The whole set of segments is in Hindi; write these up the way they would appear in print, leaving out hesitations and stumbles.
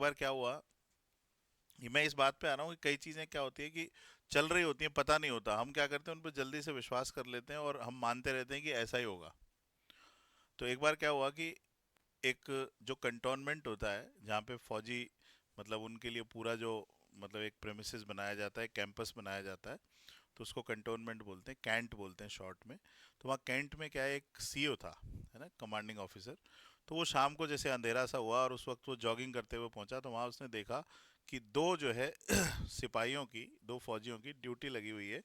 बार क्या हुआ, ये मैं इस बात पे आ रहा हूँ कि कई चीजें क्या होती है कि चल रही होती हैं, पता नहीं होता, हम क्या करते हैं उन पर जल्दी से विश्वास कर लेते हैं और हम मानते रहते हैं कि ऐसा ही होगा। तो एक बार क्या हुआ कि एक जो कंटोनमेंट होता है जहाँ पे फौजी, मतलब उनके लिए पूरा जो, मतलब एक प्रेमिसेस बनाया जाता है, कैंपस बनाया जाता है, तो उसको कंटोनमेंट बोलते हैं, कैंट बोलते हैं शॉर्ट में। तो वहाँ कैंट में क्या है, एक सीओ था, है ना, कमांडिंग ऑफिसर। तो वो शाम को जैसे अंधेरा सा हुआ और उस वक्त वो जॉगिंग करते हुए पहुंचा, तो वहाँ उसने देखा कि दो जो है सिपाहियों की, दो फौजियों की ड्यूटी लगी हुई है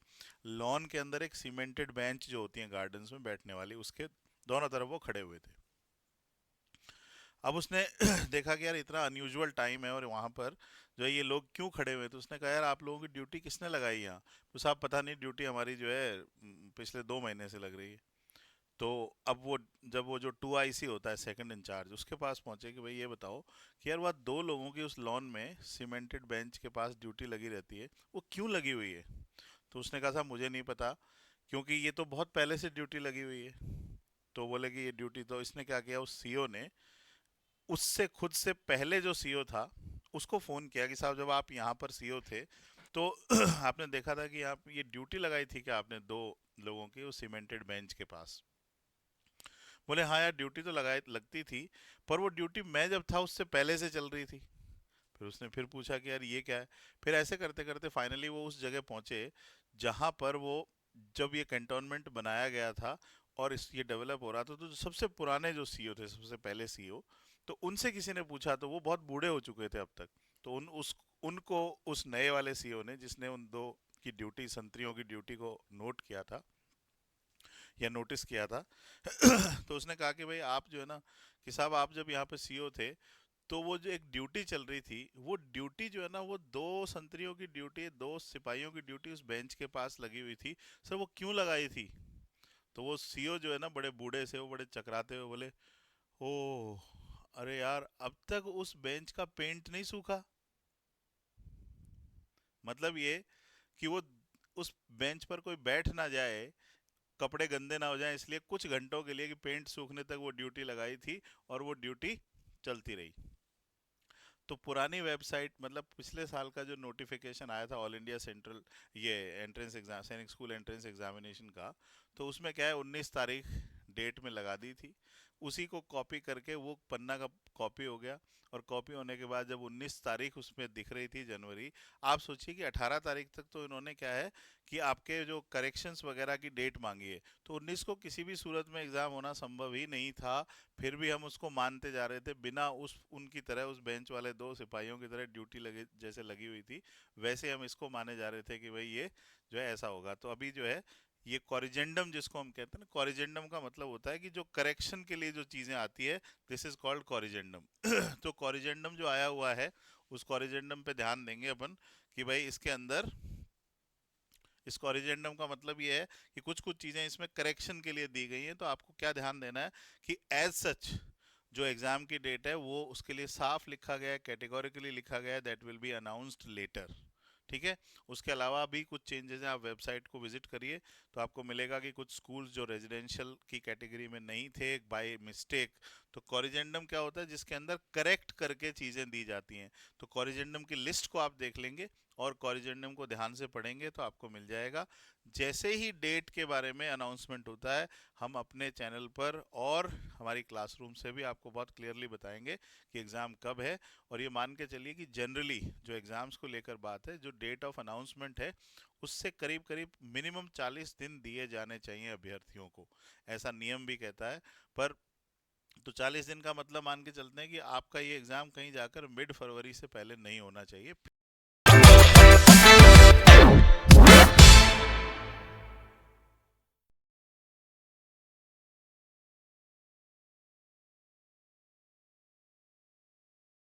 लॉन के अंदर, एक सीमेंटेड बेंच जो होती है गार्डन्स में बैठने वाली, उसके दोनों तरफ वो खड़े हुए थे। अब उसने देखा कि यार इतना अनयूजुअल टाइम है और वहां पर जो है ये लोग क्यों खड़े हुए हैं, तो उसने कहा यार आप लोगों की ड्यूटी किसने लगाई यहाँ। तो साहब पता नहीं, ड्यूटी हमारी जो है पिछले 2 महीने से लग रही है। तो अब वो, जब वो जो 2 IC होता है, सेकंड इंचार्ज, उसके पास पहुंचे कि भाई ये बताओ कि यार वह दो लोगों की उस लॉन में सीमेंटेड बेंच के पास ड्यूटी लगी रहती है, वो क्यों लगी हुई है। तो उसने कहा साहब मुझे नहीं पता, क्योंकि ये तो बहुत पहले से ड्यूटी लगी हुई है। तो बोले कि ये ड्यूटी, तो इसने क्या किया, उस सीओ ने उससे खुद से पहले जो सीईओ था उसको फोन किया कि साहब जब आप यहाँ पर सीईओ थे तो आपने देखा था कि आप ये ड्यूटी लगाई थी कि आपने दो लोगों की उस सीमेंटेड बेंच के पास। बोले हाँ यार ड्यूटी तो लगाई लगती थी, पर वो ड्यूटी मैं जब था उससे पहले से चल रही थी। फिर उसने फिर पूछा कि यार ये क्या है। फिर ऐसे करते करते फाइनली वो उस जगह पहुंचे जहां पर वो, जब ये कैंटोनमेंट बनाया गया था और इस ये डेवलप हो रहा था, तो जो सबसे पुराने जो सीईओ थे, सबसे पहले सीईओ, तो उनसे किसी ने पूछा तो वो बहुत बूढ़े हो चुके थे अब तक। तो उनको उस नए वाले सीईओ ने, जिसने उन दो की ड्यूटी, संतरियों की ड्यूटी को नोट किया था या नोटिस किया था, तो उसने कहा कि भाई आप जो है ना, कि साहब आप जब यहाँ पे सीईओ थे तो वो जो एक ड्यूटी चल रही थी, वो ड्यूटी जो है ना, वो दो संतरियों की ड्यूटी, दो सिपाहियों की ड्यूटी उस बेंच के पास लगी हुई थी। सर वो क्यों लगाई थी। तो वो सीओ जो है ना, बड़े बूढ़े से, वो बड़े चकराते हुए बोले, ओ अरे यार अब तक उस बेंच का पेंट नहीं सूखा। मतलब ये कि वो उस बेंच पर कोई बैठ ना जाए, कपड़े गंदे ना हो जाएं, इसलिए कुछ घंटों के लिए, कि पेंट सूखने तक वो ड्यूटी लगाई थी और वो ड्यूटी चलती रही। तो पुरानी वेबसाइट, मतलब पिछले साल का जो नोटिफिकेशन आया था ऑल इंडिया सेंट्रल, ये एंट्रेंस एग्जाम, सैनिक स्कूल एंट्रेंस एग्जामिनेशन का, तो उसमें क्या है, 19 तारीख डेट में लगा दी थी। उसी को कॉपी करके वो पन्ना का कॉपी हो गया, और कॉपी होने के बाद जब 19 तारीख उसमें दिख रही थी जनवरी, आप सोचिए कि 18 तारीख तक तो इन्होंने क्या है कि आपके जो करेक्शंस वगैरह की डेट मांगी है। तो 19 को किसी भी सूरत में एग्जाम होना संभव ही नहीं था। फिर भी हम उसको मानते जा रहे थे, बिना उस उनकी तरह, उस बेंच वाले दो सिपाहियों की तरह ड्यूटी लगे जैसे लगी हुई थी, वैसे हम इसको माने जा रहे थे कि भाई ये जो है ऐसा होगा। तो अभी जो है ये कॉरिजेंडम जिसको हम कहते हैं ना, कॉरिजेंडम का मतलब होता है कि जो करेक्शन के लिए जो चीजें आती है, दिस इज कॉल्ड कॉरिजेंडम। तो कॉरिजेंडम जो आया हुआ है, उस कॉरिजेंडम पे ध्यान देंगे अपन कि भाई इसके अंदर, इस कॉरिजेंडम का मतलब ये है कि कुछ कुछ चीजें इसमें करेक्शन के लिए दी गई हैं। तो आपको क्या ध्यान देना है कि एज सच जो एग्जाम की डेट है वो उसके लिए साफ लिखा गया है, कैटेगोरिकली लिखा गया है, that will be announced later. ठीक है। उसके अलावा भी कुछ चेंजेस हैं, आप वेबसाइट को विजिट करिए तो आपको मिलेगा कि कुछ स्कूल्स जो रेजिडेंशियल की कैटेगरी में नहीं थे बाय मिस्टेक, तो कॉरिजेंडम क्या होता है, जिसके अंदर करेक्ट करके चीजें दी जाती हैं। तो कॉरिजेंडम की लिस्ट को आप देख लेंगे और कॉरिजेंडम को ध्यान से पढ़ेंगे तो आपको मिल जाएगा। जैसे ही डेट के बारे में अनाउंसमेंट होता है, हम अपने चैनल पर और हमारी क्लासरूम से भी आपको बहुत क्लियरली बताएंगे कि एग्ज़ाम कब है। और ये मान के चलिए कि जनरली जो एग्ज़ाम्स को लेकर बात है, जो डेट ऑफ अनाउंसमेंट है उससे करीब करीब मिनिमम 40 दिन दिए जाने चाहिए अभ्यर्थियों को, ऐसा नियम भी कहता है। पर तो 40 दिन का मतलब मान के चलते हैं कि आपका ये एग्जाम कहीं जाकर मिड फरवरी से पहले नहीं होना चाहिए,